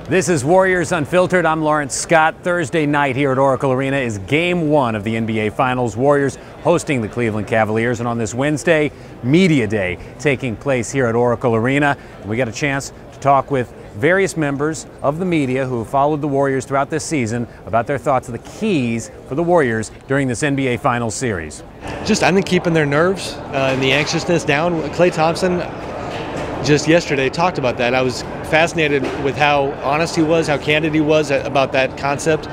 This is Warriors Unfiltered. I'm Lawrence Scott. Thursday night here at Oracle Arena is Game 1 of the NBA Finals. Warriors hosting the Cleveland Cavaliers. And on this Wednesday, Media Day taking place here at Oracle Arena. And we got a chance to talk with various members of the media who have followed the Warriors throughout this season about their thoughts of the keys for the Warriors during this NBA Finals series. I think keeping their nerves and the anxiousness down. Klay Thompson just yesterday talked about that. I was fascinated with how honest he was, how candid he was about that concept,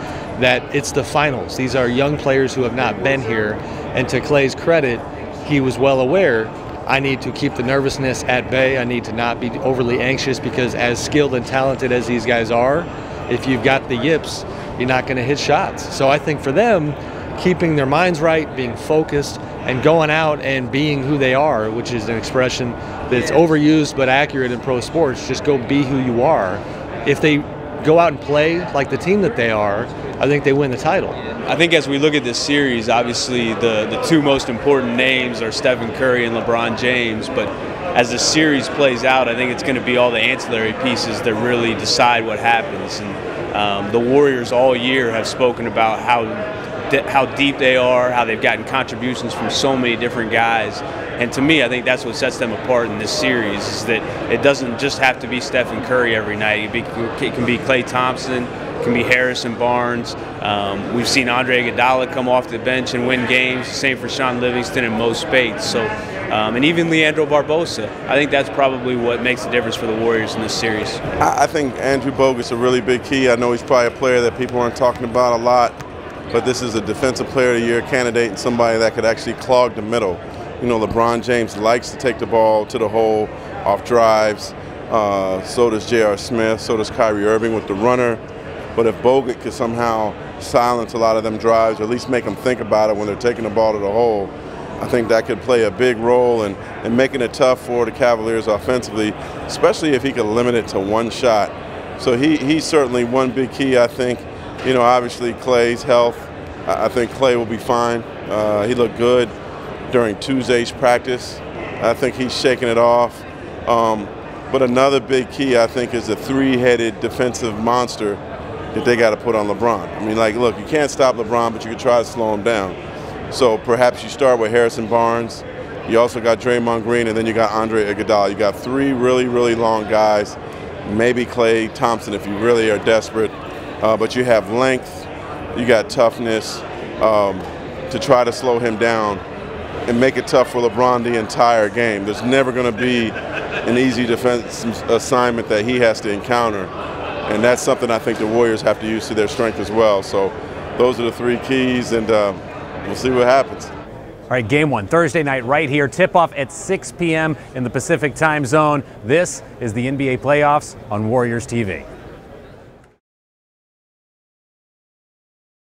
that it's the finals. These are young players who have not been here, and to Klay's credit, he was well aware, I need to keep the nervousness at bay. I need to not be overly anxious, because as skilled and talented as these guys are, if you've got the yips, you're not going to hit shots. So I think for them, keeping their minds right, being focused, and going out and being who they are, which is an expression that's overused but accurate in pro sports. Just go be who you are. If they go out and play like the team that they are, I think they win the title. I think as we look at this series, obviously the two most important names are Stephen Curry and LeBron James, but as the series plays out, I think it's going to be all the ancillary pieces that really decide what happens. And the Warriors all year have spoken about how deep they are, how they've gotten contributions from so many different guys. And to me, I think that's what sets them apart in this series, is that it doesn't just have to be Stephen Curry every night. It can be Klay Thompson, it can be Harrison Barnes. We've seen Andre Iguodala come off the bench and win games. Same for Sean Livingston and Mo Spates. So, and even Leandro Barbosa. I think that's probably what makes the difference for the Warriors in this series. I think Andrew Bogut's a really big key. I know he's probably a player that people aren't talking about a lot, but this is a Defensive Player of the Year candidate and somebody that could actually clog the middle. You know, LeBron James likes to take the ball to the hole off drives. So does J.R. Smith. So does Kyrie Irving with the runner. But if Bogut could somehow silence a lot of them drives, or at least make them think about it when they're taking the ball to the hole, I think that could play a big role in making it tough for the Cavaliers offensively, especially if he could limit it to one shot. So he's certainly one big key, I think. You know, obviously Klay's health. I think Klay will be fine. He looked good during Tuesday's practice. I think he's shaking it off. But another big key, I think, is a three-headed defensive monster that they got to put on LeBron. I mean, like, look, you can't stop LeBron, but you can try to slow him down. So perhaps you start with Harrison Barnes. You also got Draymond Green, and then you got Andre Iguodala. You got three really, really long guys. Maybe Klay Thompson if you really are desperate. But you have length, you got toughness to try to slow him down and make it tough for LeBron the entire game. There's never going to be an easy defense assignment that he has to encounter. And that's something I think the Warriors have to use to their strength as well. So those are the three keys, and we'll see what happens. All right, Game 1, Thursday night right here. Tip-off at 6 p.m. in the Pacific time zone. This is the NBA playoffs on Warriors TV.